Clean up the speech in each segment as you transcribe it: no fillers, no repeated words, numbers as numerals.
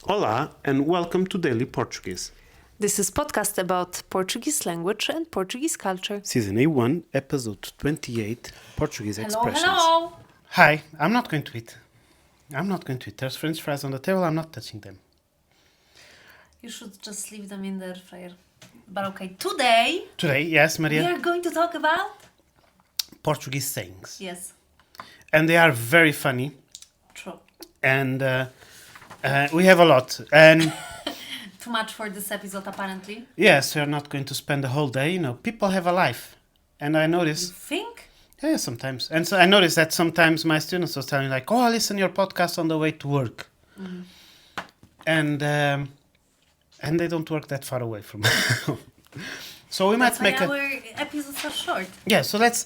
Olá and welcome to Daily Portuguese. This is podcast about Portuguese language and Portuguese culture. Season A1, episode 28, Portuguese expressions. Hello. Hi, I'm not going to eat. There's French fries on the table, I'm not touching them. You should just leave them in the air fryer. But okay, today Yes, Maria, we are going to talk about... Portuguese sayings. Yes, And they are very funny. true. And we have a lot. And Too much for this episode apparently. yes, we're not going to spend the whole day. People have a life. And I You notice... think? Yeah, sometimes. And so I noticed that sometimes my students was telling me like, I listen to your podcast on the way to work. Mm. And they don't work that far away from home. So we That's might make why our episodes are short. Yeah, so let's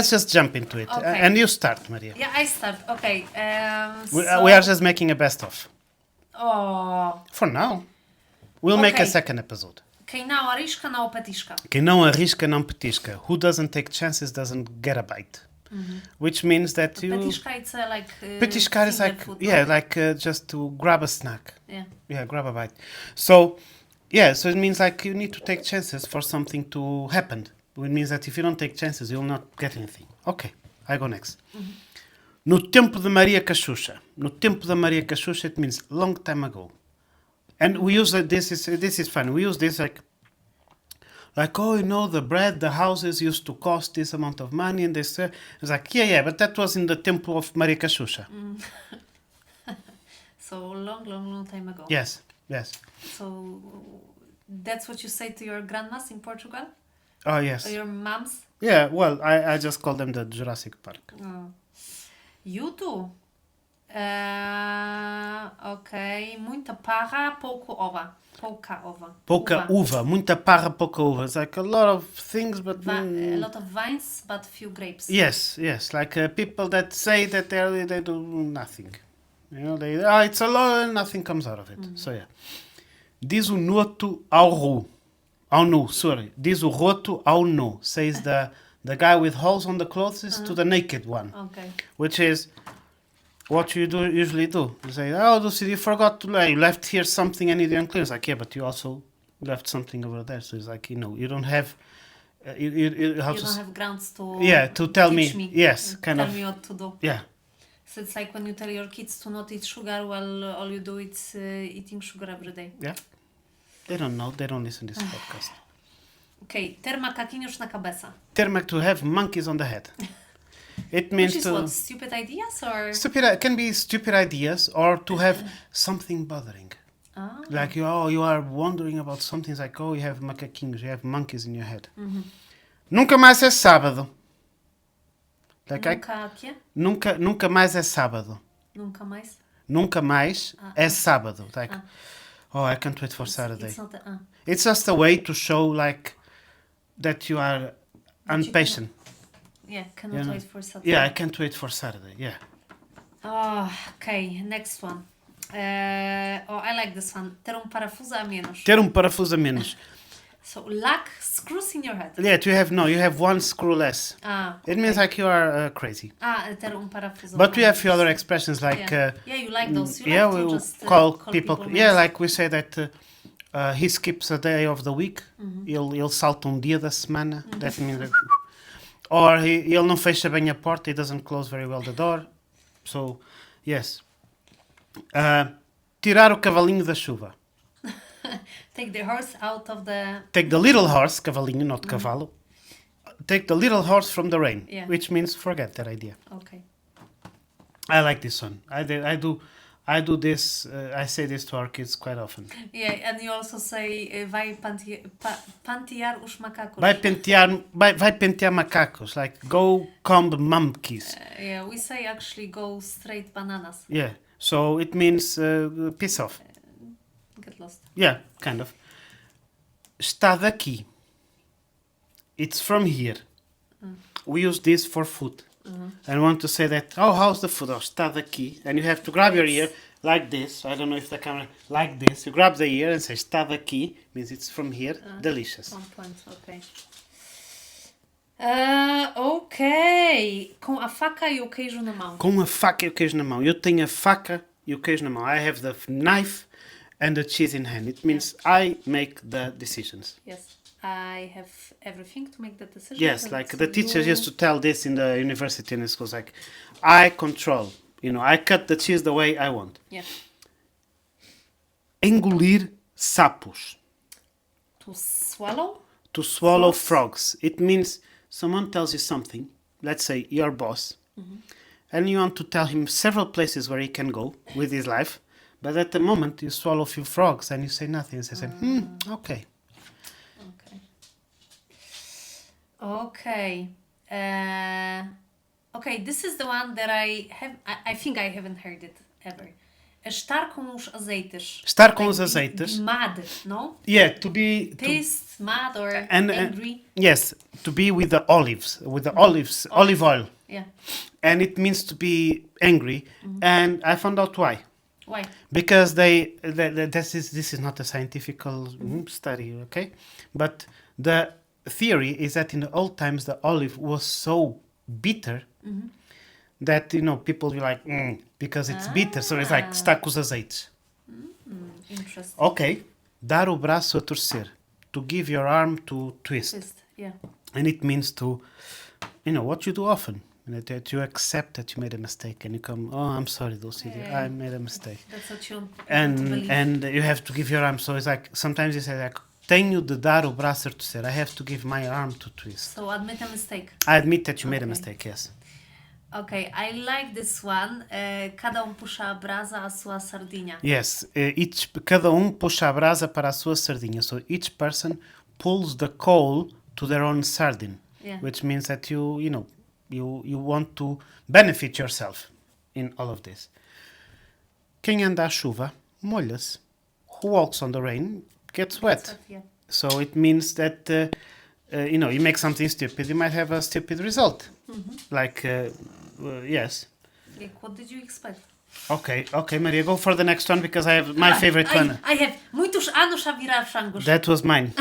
just jump into it. Okay. And you start, Maria. Yeah, I start. Okay. We are just making a best of. Oh. For now. We'll make a Okay. second episode. Quem não arrisca, não petisca. Quem não arrisca, não petisca. Who doesn't take chances doesn't get a bite. Which means that you... Petisca, it's like... Petiscar is finger like, food, yeah, no? like just to grab a snack. Yeah. Yeah, grab a bite. So it means like you need to take chances for something to happen. It means that if you don't take chances, you'll not get anything. Okay, I go next. No tempo de Maria Cachucha. No tempo de Maria Cachucha, it means long time ago. And we use this is fun. We use this like, the bread, the houses used to cost this amount of money, and this. It's like, yeah, but that was in the temple of Maria Cachucha. So long time ago. Yes. So that's what you say to your grandmas in Portugal? Oh, yes. Or your moms? Yeah, well, I just call them the Jurassic Park. Oh. You too. Ok. Muita parra, pouco ova. Pouca ova. Pouca uva. Muita parra, pouca uva. It's like a lot of things, but... A lot of vines, but few grapes. Yes. Like people that say that they do nothing. It's a lot and nothing comes out of it. So, yeah. Diz o noto ao ru. Ao nu, sorry. Diz o roto ao nu. Says the guy with holes on the clothes to the naked one. Okay. Which is what you usually do. You say, you forgot to you left here something and you didn't clean. It's like, yeah, but you also left something over there. So it's like, you don't have... you don't have grounds to... to tell teach me. Yes, kind tell of. me what to do. Yeah. So it's like when you tell your kids to not eat sugar while all you do is eating sugar every day. Yeah. They don't know. They don't listen to this podcast. Okay. Ter macaquinhos na cabeça. Terma to have monkeys on the head. It means Which is to... what? Stupid ideas or... Can be stupid ideas or to have something bothering. Ah. Like, you are wondering about something. It's like, you have macaquinhos, you have monkeys in your head. Nunca mais é sábado. Like Quê? Nunca mais é sábado. Nunca mais? Nunca mais é sábado. Like, I can't wait for Saturday. It's not a... It's just a way to show, like, that you are impatient. Cannot wait for Saturday. Yeah, I can't wait for Saturday, yeah. Oh, okay, next one. I like this one. Ter parafuso a menos. Ter parafuso a menos. So, lack screws in your head. Yeah, you have one screw less. Okay. It means like you are crazy. Ter parafuso. But we have few other expressions like... you like those. You yeah, like to we just call people... names. Yeah, like we say that he skips a day of the week. Ele salta dia da semana. That means... That, or ele não fecha bem a porta. He doesn't close very well the door. So, yes. Tirar o cavalinho da chuva. Take the horse out of the... Take the little horse, cavalinho, not cavalo. Take the little horse from the rain. Yeah. Which means forget that idea. Okay. I like this one. I do this. I say this to our kids quite often. Yeah, and you also say vai pantear os macacos. Vai pentear macacos. Like go comb monkeys. Yeah, we say actually go straight bananas. Yeah. So it means piss off. Get lost. Yeah, kind of. Está daqui. It's from here. We use this for food. And I want to say that, how's the food? Está daqui. And you have to grab your ear like this. I don't know if the camera... Like this. You grab the ear and say, está daqui. Means it's from here. Delicious. On point, okay. Ok. Com a faca e o queijo na mão. Com a faca e o queijo na mão. Eu tenho a faca e o queijo na mão. I have the knife and the cheese in hand. It means I make the decisions. Yes. I have everything to make that decision. Yes, but like the teachers you- used to tell this in the university and schools, like, I control. I cut the cheese the way I want. Yeah. Engolir sapos. To swallow? To swallow Frogs? frogs. It means someone tells you something, let's say your boss, and you want to tell him several places where he can go with his life, but at the moment you swallow a few frogs and you say nothing and say, okay. Okay. Okay, this is the one that I think I haven't heard it ever. Estar com os azeites. Estar com Like os azeites. Be mad, no? Yeah, to be... Pissed, mad, or and angry. yes, to be with the olives, olive oil. Yeah. And it means to be angry, and I found out why. Why? Because this is not a scientific study, okay? But the theory is that in the old times the olive was so bitter that people be like because it's bitter, so it's like está com os azeites. Interesting. Okay, dar o braço a torcer, to give your arm to twist, Yeah. and it means to, what you do often. That you accept that you made a mistake and you come, oh, I'm sorry, Dulcie, I made a mistake. That's what you want to believe. And you have to give your arm. So it's like, sometimes you say like, tenho de dar o braço a torcer. I have to give my arm to twist. So admit a mistake. I admit that you made a mistake, yes. Okay, I like this one. Cada puxa a brasa à sua sardinha. Yes, cada puxa a brasa para a sua sardinha. So each person pulls the coal to their own sardine, which means that you want to benefit yourself in all of this. Quem anda à chuva, molha-se. Who walks on the rain gets wet. So it means that, you make something stupid, you might have a stupid result. Like, yes. Like, what did you expect? Okay, Maria, go for the next one because I have my favorite one. I have muitos anos a virar frangos. That was mine.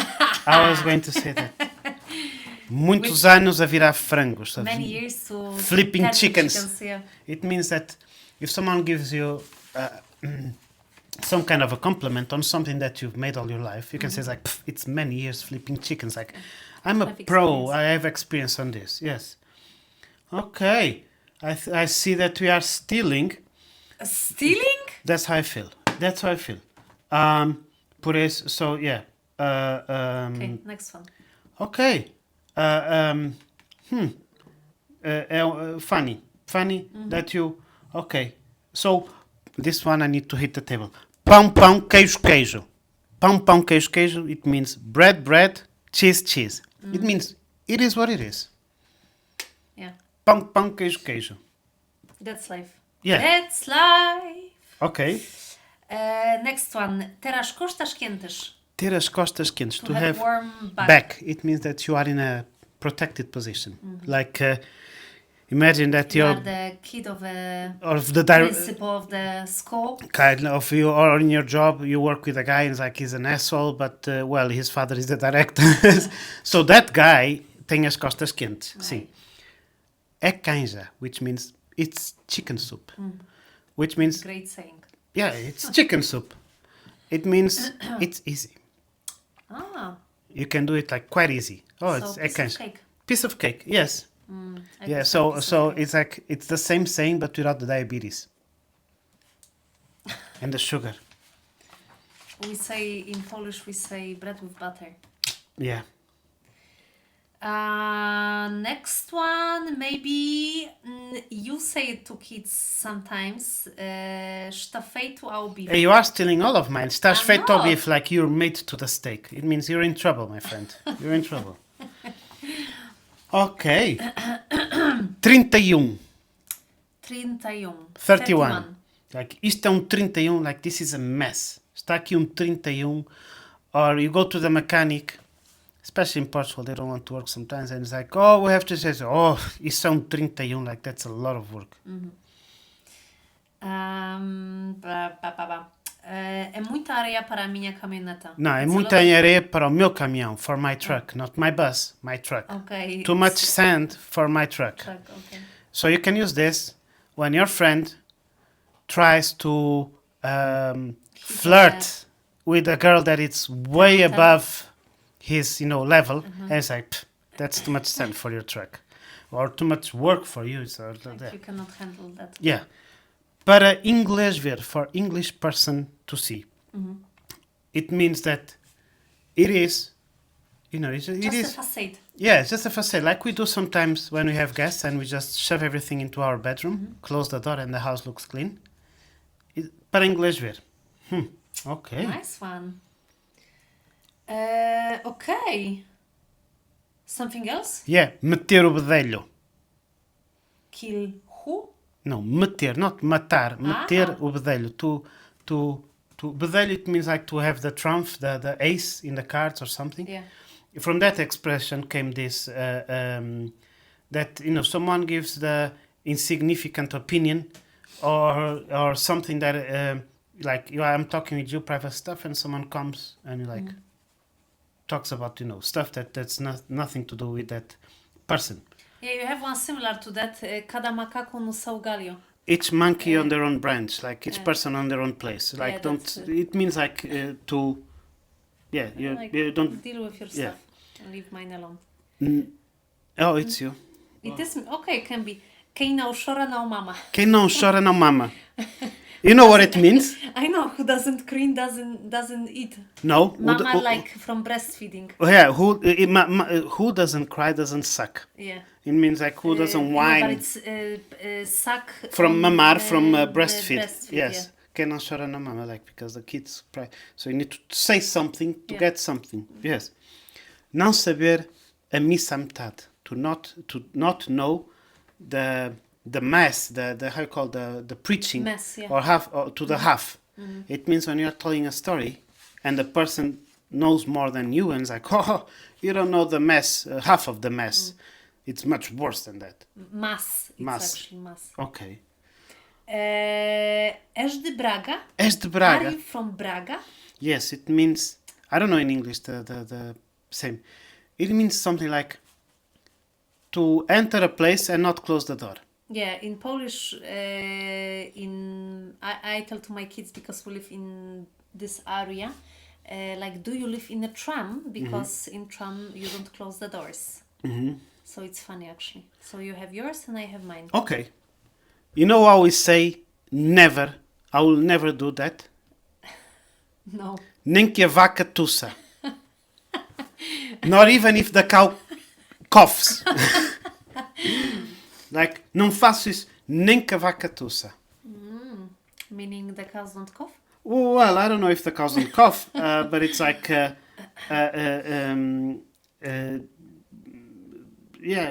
I was going to say that. Muitos anos a virar frangos. Many years to flipping turn chickens. Yeah. It means that if someone gives you some kind of a compliment on something that you've made all your life, you can say like, it's many years flipping chickens. Like, I'm a pro. Experience. I have experience on this. Yes. Okay. I see that we are stealing. Stealing? That's how I feel. Por isso, so yeah. Okay, next one. Okay. Funny that you. Okay. So this one I need to hit the table. Pão, pão, queijo, queijo. Pão, pão, queijo, queijo. It means bread, bread, cheese, cheese. It means it is what it is. Yeah. Pão, pão, queijo, queijo. That's life. Yeah. That's life. Okay. Next one. Ter as costas quentes. Ter as costas quentes. To have warm back. It means that you are in a protected position. Like, imagine that you you're are the kid of the principal of the school. Kind of, you or in your job, you work with a guy and it's like he's an asshole, but his father is the director. So that guy tem as costas quentes. Right. Sim. É canja, which means it's chicken soup. Which means, Great saying. yeah, it's chicken soup. It means it's easy. Ah. You can do it like quite easy. Oh, So it's piece canja. of cake. Piece of cake, yes. I Yeah, prefer so piece of cake. it's like it's the same saying but without the diabetes and the sugar. We say in Polish, we say bread with butter. Yeah. Next one, maybe you say it to kids sometimes. Está feito ao bife. Hey, you are stealing all of mine. Estás I'm feito ao not. bife like you're made to the steak. It means you're in trouble, my friend. You're in trouble. Okay. 31. 31. 31. Like, isto é 31, like, this is a mess. Está aqui 31. Or you go to the mechanic, especially in Portugal, they don't want to work sometimes, and it's like, oh, we have to say, oh, isto é 31, like, that's a lot of work. É muita areia para a minha caminhoneta. Não, é It's a muita lot of- areia para o meu caminhão, for my truck, not my bus, my truck. Okay. Too much sand for my truck. Okay. So you can use this when your friend tries to flirt with a girl that it's way above his, level, and it's like, "Pff, that's too much sand for your truck, or too much work for you." So Like you cannot handle that. yeah, para inglês ver, for English person to see, it means that it is, it Just is. a facade. Yeah, it's just a facade, like we do sometimes when we have guests and we just shove everything into our bedroom, close the door, and the house looks clean. Para inglês ver. Okay. Nice one. Okay. Something else? Yeah, meter o bedelho. Kill who? No, meter, not matar. Meter o bedelho. To bedelho, it means like to have the trump, the ace in the cards or something. Yeah. From that expression came this that someone gives the insignificant opinion or something that like I'm talking with you private stuff and someone comes and like talks about stuff that's nothing to do with that person. Yeah, you have one similar to that. Cada macaco no seu galho. Each monkey on their own branch, like each person on their own place. Like Yeah, don't. that's, It means like to. Yeah, you don't. Deal with your stuff and leave mine alone. Oh, it's you. It is okay. Can be. Quem não chora não mama. Quem não chora não mama. You know what it means? I know. Who doesn't cry doesn't eat. No. Mama like from breastfeeding. Yeah, who doesn't cry doesn't suck. Yeah. It means like who doesn't whine. But it's suck From mamar, from breastfeed. breastfeed. Yes. Quem não chora não mama, like because the kids cry. So you need to say something to get something. Yes. Não saber a missa à metade. To not know the mass, the how you call the preaching, Mass, yeah. or half or to the half. It means when you're telling a story and the person knows more than you and it's like, oh, you don't know the mass, half of the mass. It's much worse than that. Mass. It's Mass. actually mass. Okay. És de Braga? És de Are Braga. you from Braga? Yes, it means, I don't know in English the same. It means something like to enter a place and not close the door. Yeah, in Polish, I tell to my kids because we live in this area, like, do you live in a tram? Because in tram you don't close the doors. So it's funny actually. So you have yours and I have mine. Okay. You know how we say never, I will never do that? No. Nem que a vaca tussa. Not even if the cow coughs. Like, não faço isso, nem que a vaca tussa. Meaning the cows don't cough? Well, I don't know if the cows don't cough, but it's like, yeah,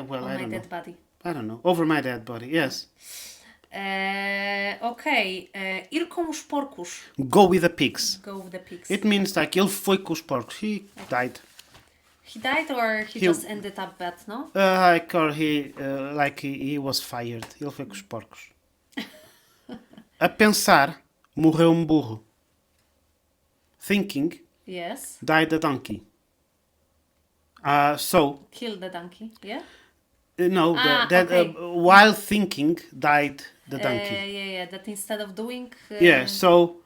well, On I my don't know. dead body. I don't know. Over my dead body, yes. Ok. Ir com os porcos. Go with the pigs. Go with the pigs. It means like, ele foi com os porcos. He died. He died or he just ended up bad, no? Like, or he was fired. Ele foi com os porcos. A pensar, morreu um burro. Thinking, Yes. died a donkey. So, Kill the donkey, yeah? no, okay. while thinking, died the donkey. Yeah. That instead of doing... Yeah, so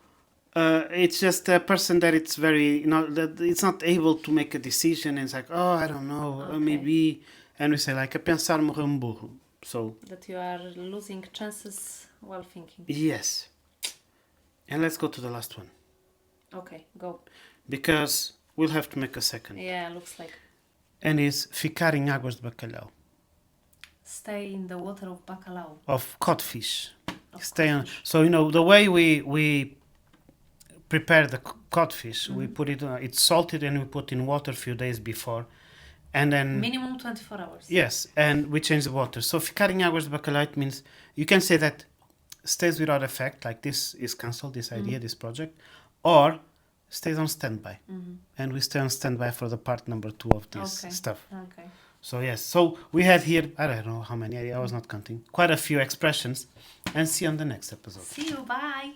it's just a person that it's very, that it's not able to make a decision and it's like, oh, I don't know, maybe, and we say like, a pensar morreu um burro. So, That you are losing chances while thinking. yes. And let's go to the last one. Okay, go. Because we'll have to make a second. Yeah, looks like. And is ficar em águas de bacalhau. Stay in the water of bacalhau. Of codfish. Of Stay on. codfish. So, the way we prepare the codfish, we put it, it's salted and we put in water a few days before. And then... Minimum 24 hours. Yes, and we change the water. So, ficar em águas de bacalhau, it means you can say that stays without effect, like this is cancelled, this idea, this project, or stays on standby. And we stay on standby for the part number 2 of this stuff. Okay. So, yes, so we had here, I don't know how many, I was not counting, quite a few expressions, and see you on the next episode. See you, bye.